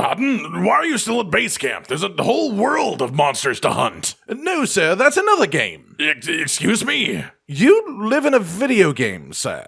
Pardon? Why are you still at base camp? There's a whole world of monsters to hunt. No, sir, that's another game. Excuse me? You live in a video game, sir.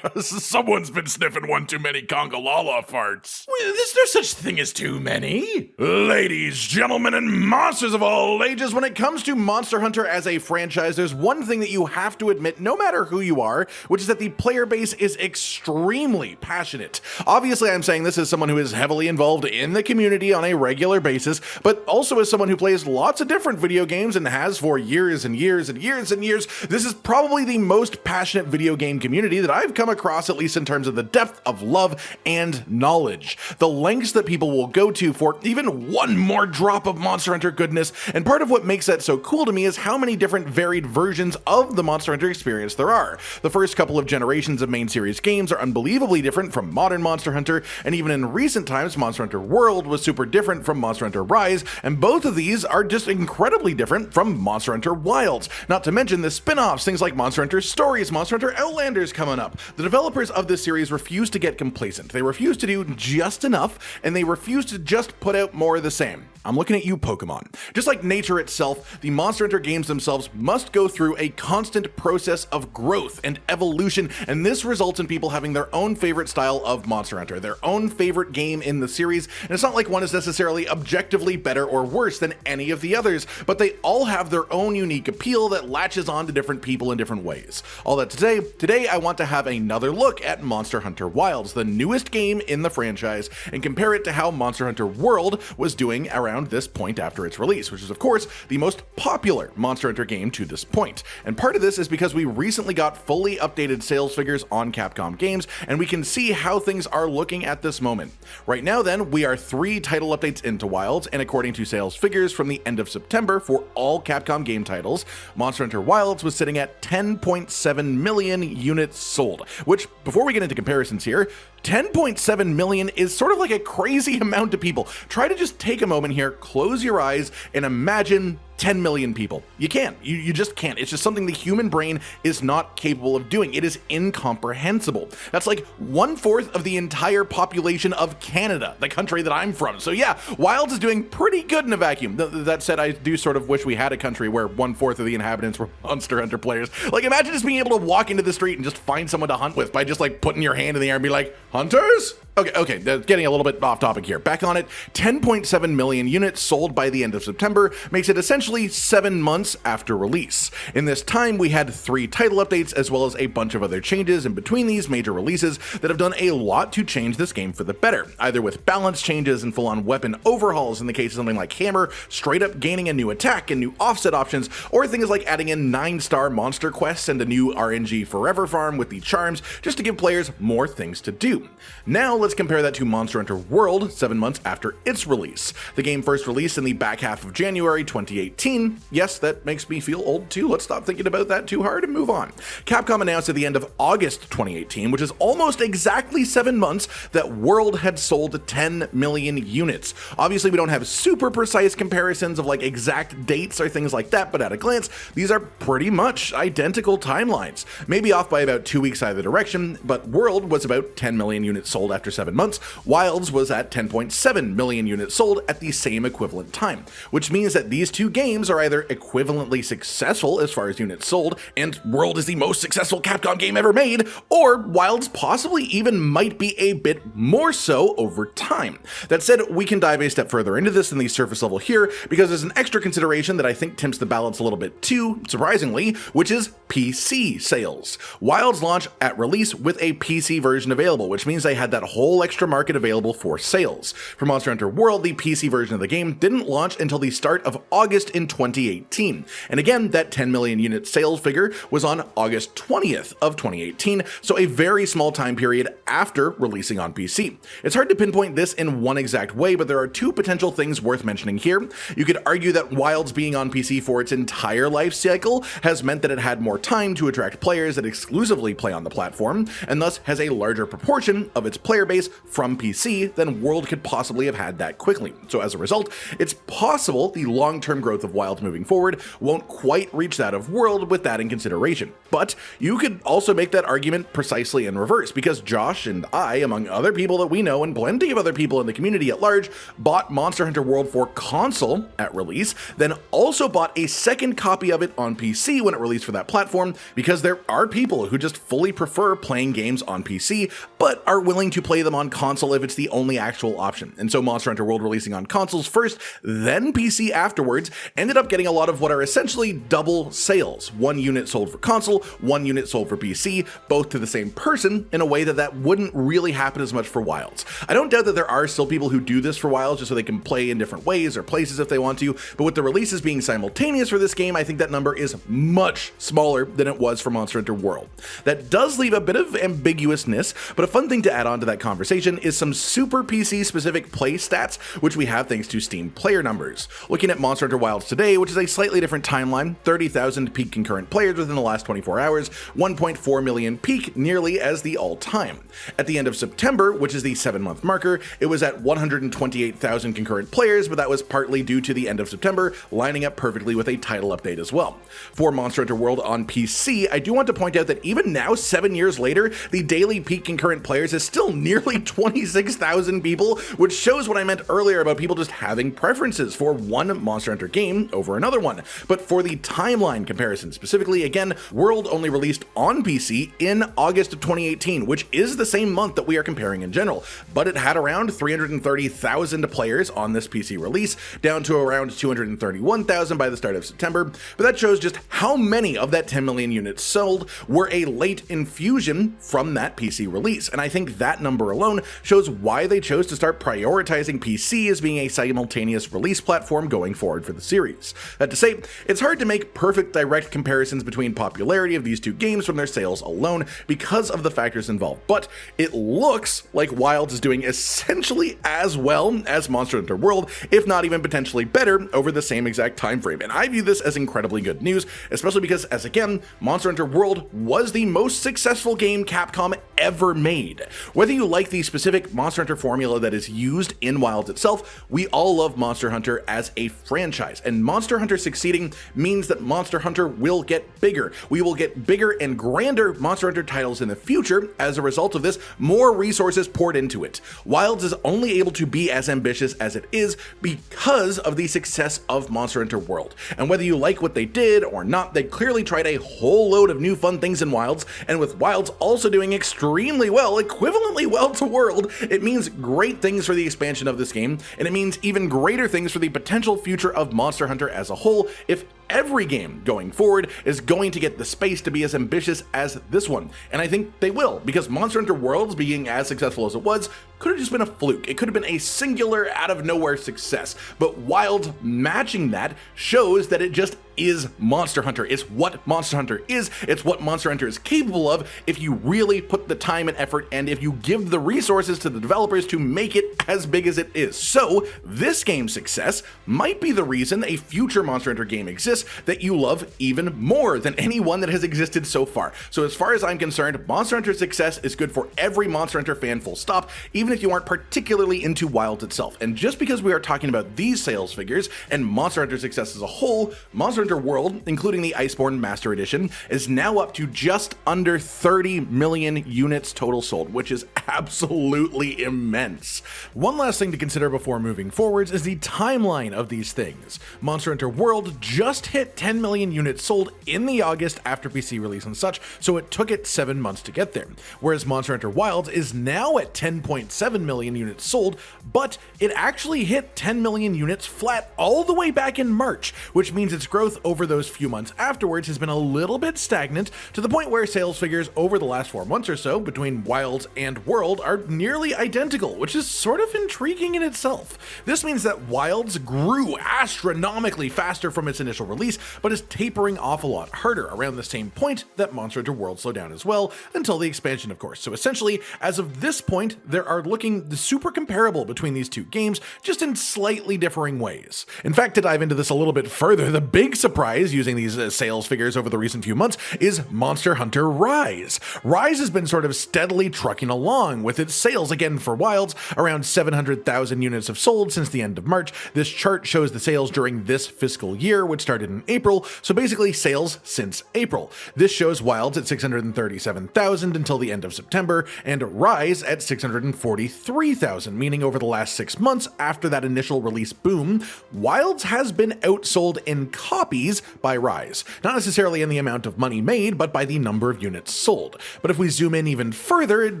Someone's been sniffing one too many congalala farts. There's no such thing as too many. Ladies, gentlemen, and monsters of all ages, When it comes to Monster Hunter as a franchise, there's one thing that you have to admit, no matter who you are, which is that the player base is extremely passionate. Obviously, I'm saying this as someone who is heavily involved in the community on a regular basis, but also as someone who plays lots of different video games and has for years and years and years and years. This is probably the most passionate video game community that I've come across, at least in terms of the depth of love and knowledge. The lengths that people will go to for even one more drop of Monster Hunter goodness, and part of what makes that so cool to me is how many different varied versions of the Monster Hunter experience there are. The first couple of generations of main series games are unbelievably different from modern Monster Hunter, and even in recent times, Monster Hunter World was super different from Monster Hunter Rise, and both of these are just incredibly different from Monster Hunter Wilds. Not to mention the spin-offs, things like Monster Hunter Stories, Monster Hunter Outlanders coming up. The developers of this series refuse to get complacent. They refuse to do just enough, and they refuse to just put out more of the same. I'm looking at you, Pokemon. Just like nature itself, the Monster Hunter games themselves must go through a constant process of growth and evolution, and this results in people having their own favorite style of Monster Hunter, their own favorite game in the series, and it's not like one is necessarily objectively better or worse than any of the others, but they all have their own unique appeal that latches on to different people in different ways. All that today I want to have another look at Monster Hunter Wilds, the newest game in the franchise, and compare it to how Monster Hunter World was doing around this point after its release, which is of course the most popular Monster Hunter game to this point. And part of this is because we recently got fully updated sales figures on Capcom games, and we can see how things are looking at this moment. Right now then, we are 3 title updates into Wilds, and according to sales figures from the end of September for all Capcom game titles, Monster Hunter Wilds was sitting at 10.7 million units sold, which, before we get into comparisons here, 10.7 million is sort of like a crazy amount of people. Try to just take a moment here, close your eyes, and imagine 10 million people. You can't. You just can't. It's just something the human brain is not capable of doing. It is incomprehensible. That's like 1/4 of the entire population of Canada, the country that I'm from. So yeah, Wilds is doing pretty good in a vacuum. That said, I do sort of wish we had a country where 1/4 of the inhabitants were Monster Hunter players. Like, imagine just being able to walk into the street and just find someone to hunt with by just like putting your hand in the air and be like, hunters? Okay, getting a little bit off topic here. Back on it, 10.7 million units sold by the end of September makes it essentially 7 months after release. In this time, we had 3 title updates as well as a bunch of other changes in between these major releases that have done a lot to change this game for the better, either with balance changes and full-on weapon overhauls in the case of something like Hammer, straight up gaining a new attack and new offset options, or things like adding in 9-star monster quests and a new RNG Forever farm with the charms, just to give players more things to do. Now let's compare that to Monster Hunter World 7 months after its release. The game first released in the back half of January 2018. Yes, that makes me feel old too. Let's stop thinking about that too hard and move on. Capcom announced at the end of August 2018, which is almost exactly 7 months, that World had sold 10 million units. Obviously, we don't have super precise comparisons of like exact dates or things like that, but at a glance, these are pretty much identical timelines. Maybe off by about 2 weeks either direction, but World was about 10 million units sold after 7 months. Wilds was at 10.7 million units sold at the same equivalent time, which means that these two games are either equivalently successful as far as units sold, and World is the most successful Capcom game ever made, or Wilds possibly even might be a bit more so over time. That said, we can dive a step further into this in the surface level here, because there's an extra consideration that I think tips the balance a little bit too, surprisingly, which is PC sales. Wilds launched at release with a PC version available, which means they had that whole extra market available for sales. For Monster Hunter World, the PC version of the game didn't launch until the start of August in 2018. And again, that 10 million unit sales figure was on August 20th of 2018, so a very small time period after releasing on PC. It's hard to pinpoint this in one exact way, but there are 2 potential things worth mentioning here. You could argue that Wilds being on PC for its entire life cycle has meant that it had more time to attract players that exclusively play on the platform, and thus has a larger proportion of its player base from PC, then World could possibly have had that quickly. So as a result, it's possible the long-term growth of Wilds moving forward won't quite reach that of World with that in consideration. But you could also make that argument precisely in reverse, because Josh and I, among other people that we know and plenty of other people in the community at large, bought Monster Hunter World for console at release, then also bought a second copy of it on PC when it released for that platform, because there are people who just fully prefer playing games on PC, but are willing to play them on console if it's the only actual option. And so Monster Hunter World releasing on consoles first, then PC afterwards, ended up getting a lot of what are essentially double sales. One unit sold for console, one unit sold for PC, both to the same person, in a way that wouldn't really happen as much for Wilds. I don't doubt that there are still people who do this for Wilds just so they can play in different ways or places if they want to, but with the releases being simultaneous for this game, I think that number is much smaller than it was for Monster Hunter World. That does leave a bit of ambiguousness, but a fun thing to add on to that conversation is some super PC specific play stats, which we have thanks to Steam player numbers. Looking at Monster Hunter Wilds today, which is a slightly different timeline, 30,000 peak concurrent players within the last 24 hours, 1.4 million peak, nearly as the all-time. At the end of September, which is the 7-month marker, it was at 128,000 concurrent players, but that was partly due to the end of September lining up perfectly with a title update as well. For Monster Hunter World on PC, I do want to point out that even now, 7 years later, the daily peak concurrent players is still nearly 26,000 people, which shows what I meant earlier about people just having preferences for one Monster Hunter game over another one. But for the timeline comparison specifically, again, World only released on PC in August of 2018, which is the same month that we are comparing in general, but it had around 330,000 players on this PC release, down to around 231,000 by the start of September, but that shows just how many of that 10 million units sold were a late infusion from that PC release, and I think that number alone shows why they chose to start prioritizing PC as being a simultaneous release platform going forward for the series. That to say, it's hard to make perfect direct comparisons between popularity of these two games from their sales alone because of the factors involved, but it looks like Wilds is doing essentially as well as Monster Hunter World, if not even potentially better over the same exact time frame, and I view this as incredibly good news, especially because, as again, Monster Hunter World was the most successful game Capcom ever made. Whether you like the specific Monster Hunter formula that is used in Wilds itself, we all love Monster Hunter as a franchise, and Monster Hunter succeeding means that Monster Hunter will get bigger. We will get bigger and grander Monster Hunter titles in the future as a result of this, more resources poured into it. Wilds is only able to be as ambitious as it is because of the success of Monster Hunter World. And whether you like what they did or not, they clearly tried a whole load of new fun things in Wilds, and with Wilds also doing extremely well, equivalently well to World, it means great things for the expansion of this game, and it means even greater things for the potential future of Monster Hunter as a whole if every game going forward is going to get the space to be as ambitious as this one. And I think they will, because Monster Hunter Worlds being as successful as it was could have just been a fluke. It could have been a singular out of nowhere success, but Wilds matching that shows that it just is Monster Hunter. It's what Monster Hunter is. It's what Monster Hunter is capable of if you really put the time and effort and if you give the resources to the developers to make it as big as it is. So this game's success might be the reason a future Monster Hunter game exists that you love even more than any one that has existed so far. So as far as I'm concerned, Monster Hunter's success is good for every Monster Hunter fan full stop, even if you aren't particularly into Wilds itself. And just because we are talking about these sales figures and Monster Hunter success as a whole, Monster Hunter World, including the Iceborne Master Edition, is now up to just under 30 million units total sold, which is absolutely immense. One last thing to consider before moving forwards is the timeline of these things. Monster Hunter World just hit 10 million units sold in the August after PC release and such, so it took it 7 months to get there. Whereas Monster Hunter Wilds is now at 10.7 million units sold, but it actually hit 10 million units flat all the way back in March, which means its growth over those few months afterwards has been a little bit stagnant, to the point where sales figures over the last 4 months or so between Wilds and World are nearly identical, which is sort of intriguing in itself. This means that Wilds grew astronomically faster from its initial release release, but is tapering off a lot harder around the same point that Monster Hunter World slowed down as well, until the expansion, of course. So essentially, as of this point, there are looking super comparable between these two games, just in slightly differing ways. In fact, to dive into this a little bit further, the big surprise using these sales figures over the recent few months is Monster Hunter Rise. Rise has been sort of steadily trucking along with its sales again for Wilds, around 700,000 units have sold since the end of March. This chart shows the sales during this fiscal year, which started in April, so basically sales since April. This shows Wilds at 637,000 until the end of September, and Rise at 643,000, meaning over the last 6 months after that initial release boom, Wilds has been outsold in copies by Rise. Not necessarily in the amount of money made, but by the number of units sold. But if we zoom in even further, it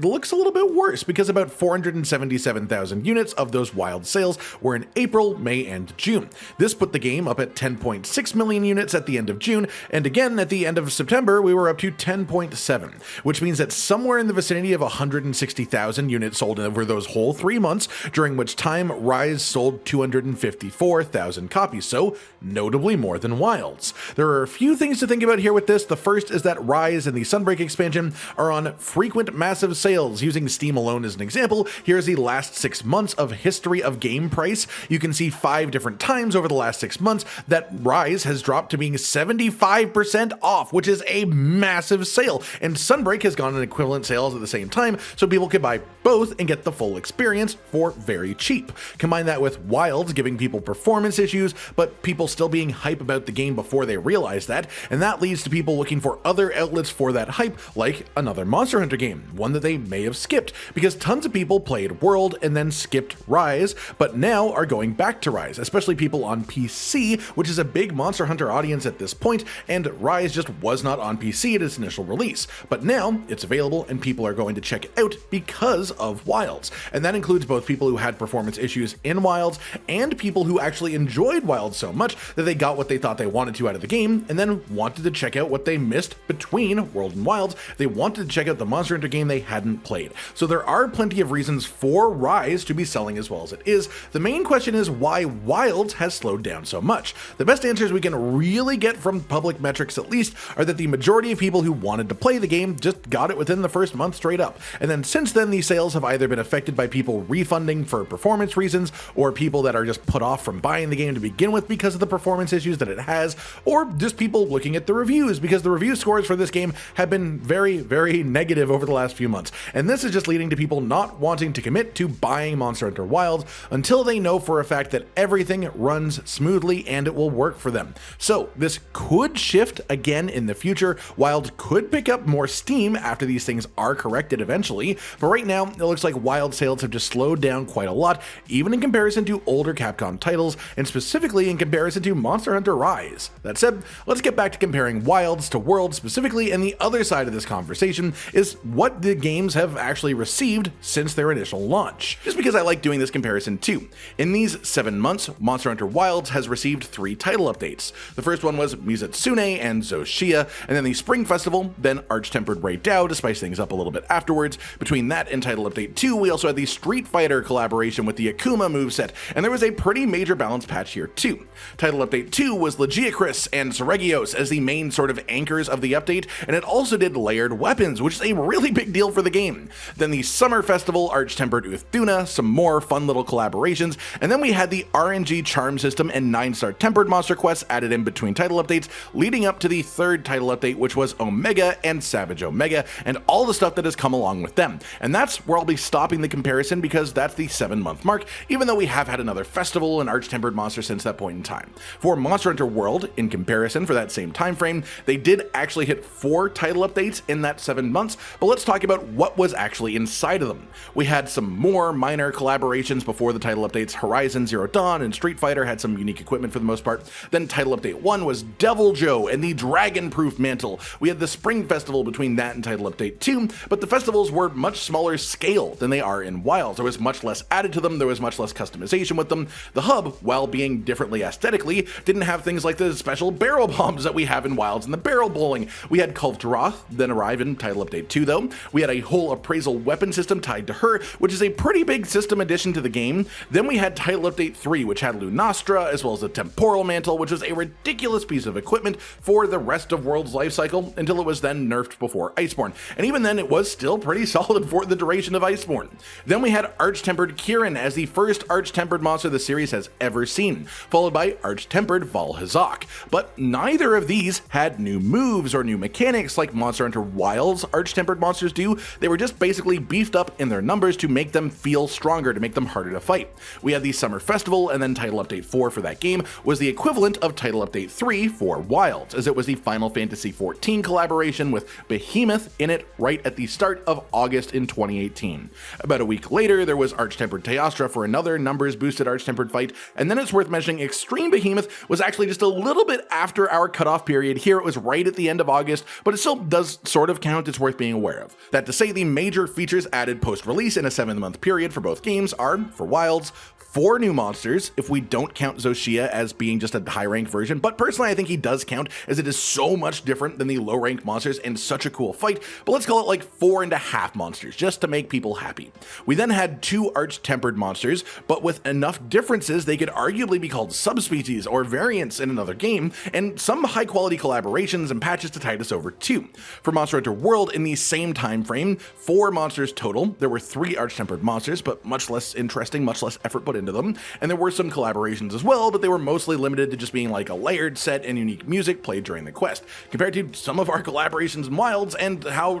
looks a little bit worse, because about 477,000 units of those Wild sales were in April, May, and June. This put the game up at 10.6 million units at the end of June, and again at the end of September we were up to 10.7, which means that somewhere in the vicinity of 160,000 units sold over those whole 3 months, during which time Rise sold 254,000 copies, so notably more than Wilds. There are a few things to think about here with this. The first is that Rise and the Sunbreak expansion are on frequent massive sales. Using Steam alone as an example, here's the last 6 months of history of game price. You can see 5 different times over the last 6 months that Rise has dropped to being 75% off, which is a massive sale, and Sunbreak has gone on equivalent sales at the same time, so people could buy both and get the full experience for very cheap. Combine that with Wilds giving people performance issues, but people still being hype about the game before they realize that, and that leads to people looking for other outlets for that hype, like another Monster Hunter game, one that they may have skipped, because tons of people played World and then skipped Rise, but now are going back to Rise, especially people on PC, which is a big Monster Hunter audience at this point, and Rise just was not on PC at its initial release, but now it's available and people are going to check it out because of Wilds, and that includes both people who had performance issues in Wilds and people who actually enjoyed Wilds so much that they got what they thought they wanted to out of the game and then wanted to check out what they missed between World and Wilds. They wanted to check out the Monster Hunter game they hadn't played. So there are plenty of reasons for Rise to be selling as well as it is. The main question is why Wilds has slowed down so much. The best answers we can really get from public metrics at least are that the majority of people who wanted to play the game just got it within the first month straight up. And then since then, these sales have either been affected by people refunding for performance reasons, or people that are just put off from buying the game to begin with because of the performance issues that it has, or just people looking at the reviews, because the review scores for this game have been very, very negative over the last few months. And this is just leading to people not wanting to commit to buying Monster Hunter Wilds until they know for a fact that everything runs smoothly and it will work for them. So this could shift again in the future. Wild could pick up more steam after these things are corrected eventually, but right now it looks like Wild sales have just slowed down quite a lot, even in comparison to older Capcom titles, and specifically in comparison to Monster Hunter Rise. That said, let's get back to comparing Wilds to World specifically, and the other side of this conversation is what the games have actually received since their initial launch. Just because I like doing this comparison too. In these 7 months, Monster Hunter Wilds has received 3 title updates. The first one was Mizutsune and Zoshia, and then the Spring Festival, then Arch-Tempered Ray Dao to spice things up a little bit afterwards. Between that and Title Update 2, we also had the Street Fighter collaboration with the Akuma moveset, and there was a pretty major balance patch here too. Title Update 2 was Legiacris and Seregios as the main sort of anchors of the update, and it also did layered weapons, which is a really big deal for the game. Then the Summer Festival, Arch-Tempered Duna, some more fun little collaborations, and then we had the RNG charm system and 9-star tempered monster quests added in between title updates, leading up to the third title update, which was Omega and Savage Omega, and all the stuff that has come along with them. And that's where I'll be stopping the comparison, because that's the 7-month mark, even though we have had another festival and Arch-Tempered monster since that point in time. For Monster Hunter World, in comparison for that same time frame, they did actually hit 4 title updates in that 7 months, but let's talk about what was actually inside of them. We had some more minor collaborations before the title updates. Horizon Zero Dawn and Street Fighter had some unique equipment for the most part. Then title update 1 was Devil Joe and the Dragon-Proof Mantle. We had the Spring Festival between that and title update 2, but the festivals were much smaller scale than they are in Wilds. There was much less added to them, there was much less customization with them. The hub, while being differently aesthetically, didn't have things like the special barrel bombs that we have in Wilds and the barrel bowling. We had Kulftaroth then arrive in title update 2 though. We had a whole appraisal weapon system tied to her, which is a pretty big system addition to the game. Then we had title update 3, which had Lunastra as well as the Temporal Mantle, which was a ridiculous piece of equipment for the rest of World's life cycle until it was then nerfed before Iceborne, and even then it was still pretty solid for the duration of Iceborne. Then we had Arch-Tempered Kirin as the first Arch-Tempered monster the series has ever seen, followed by Arch-Tempered Valhazak. But neither of these had new moves or new mechanics like Monster Hunter Wild's Arch-Tempered monsters do. They were just basically beefed up in their numbers to make them feel stronger, to make them harder to fight. We had the Summer Festival, and then Title Update 4 for that game was the equivalent of Title Update 3 for Wilds, as it was the Final Fantasy XIV collaboration with Behemoth in it right at the start of August in 2018. About a week later, there was Arch-Tempered Teostra for another numbers-boosted Arch-Tempered fight, and then it's worth mentioning Extreme Behemoth was actually just a little bit after our cutoff period. Here it was right at the end of August, but it still does sort of count. It's worth being aware of. That to say, the major features added post-release in a 7-month period for both games are, for Wilds, 4 new monsters, if we don't count Zoshia as being just a high-rank version, but personally I think he does count, as it is so much different than the low-rank monsters and such a cool fight, but let's call it like 4.5 monsters, just to make people happy. We then had 2 Arch-Tempered monsters, but with enough differences they could arguably be called subspecies or variants in another game, and some high-quality collaborations and patches to tide us over too. For Monster Hunter World, in the same time frame, 4 monsters total. There were 3 Arch-Tempered monsters, but much less interesting, much less effort put into them, and there were some collaborations as well, but they were mostly limited to just being like a layered set and unique music played during the quest, compared to some of our collaborations in Wilds and how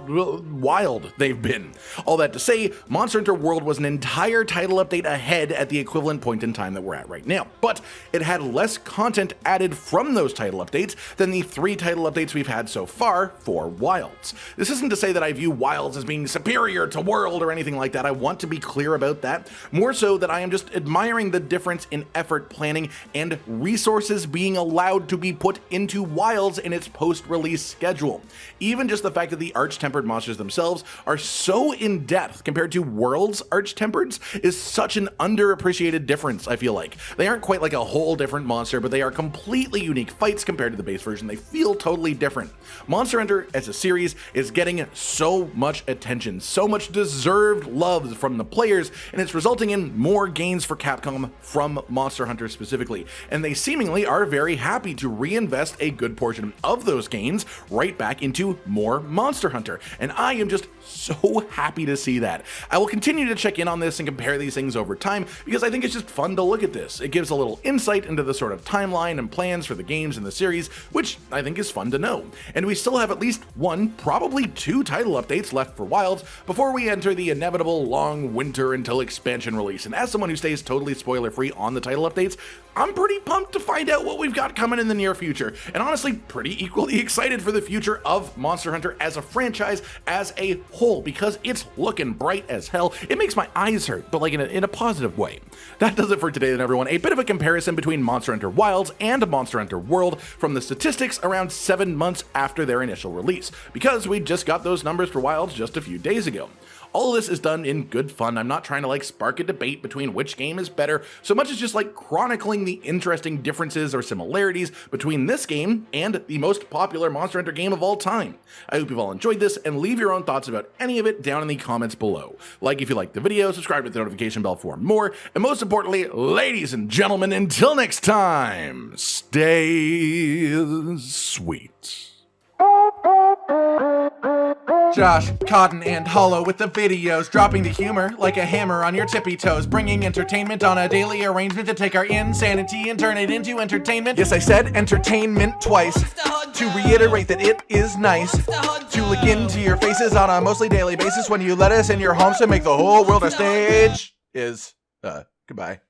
wild they've been. All that to say, Monster Hunter World was an entire title update ahead at the equivalent point in time that we're at right now, but it had less content added from those title updates than the 3 title updates we've had so far for Wilds. This isn't to say that I view Wilds as being superior to World or anything like that. I want to be clear about that, more so that I am just admiring the difference in effort planning and resources being allowed to be put into Wilds in its post-release schedule. Even just the fact that the Arch-Tempered monsters themselves are so in-depth compared to World's Arch-Tempereds is such an underappreciated difference, I feel like. They aren't quite like a whole different monster, but they are completely unique fights compared to the base version. They feel totally different. Monster Hunter as a series is getting so much attention, so much deserved love from the players, and it's resulting in more gains for Capcom from Monster Hunter specifically, and they seemingly are very happy to reinvest a good portion of those gains right back into more Monster Hunter, and I am just so happy to see that. I will continue to check in on this and compare these things over time, because I think it's just fun to look at this. It gives a little insight into the sort of timeline and plans for the games in the series, which I think is fun to know. And we still have at least 1, probably 2 title updates left for Wilds before we enter the inevitable long winter until expansion release, and as someone who stays totally spoiler-free on the title updates, I'm pretty pumped to find out what we've got coming in the near future, and honestly pretty equally excited for the future of Monster Hunter as a franchise as a whole, because it's looking bright as hell. It makes my eyes hurt, but like in a positive way. That does it for today then, everyone. A bit of a comparison between Monster Hunter Wilds and Monster Hunter World from the statistics around 7 months after their initial release, because we just got those numbers for Wilds just a few days ago. All of this is done in good fun. I'm not trying to like spark a debate between which game is better, so much as just like chronicling the interesting differences or similarities between this game and the most popular Monster Hunter game of all time. I hope you've all enjoyed this, and leave your own thoughts about any of it down in the comments below. Like if you liked the video, subscribe with the notification bell for more, and most importantly, ladies and gentlemen, until next time, stay sweet. Josh, Cotton, and Hollow with the videos, dropping the humor like a hammer on your tippy toes, bringing entertainment on a daily arrangement to take our insanity and turn it into entertainment. Yes, I said entertainment twice, to reiterate that it is nice to look into your faces on a mostly daily basis when you let us in your homes to make the whole world a stage. Goodbye.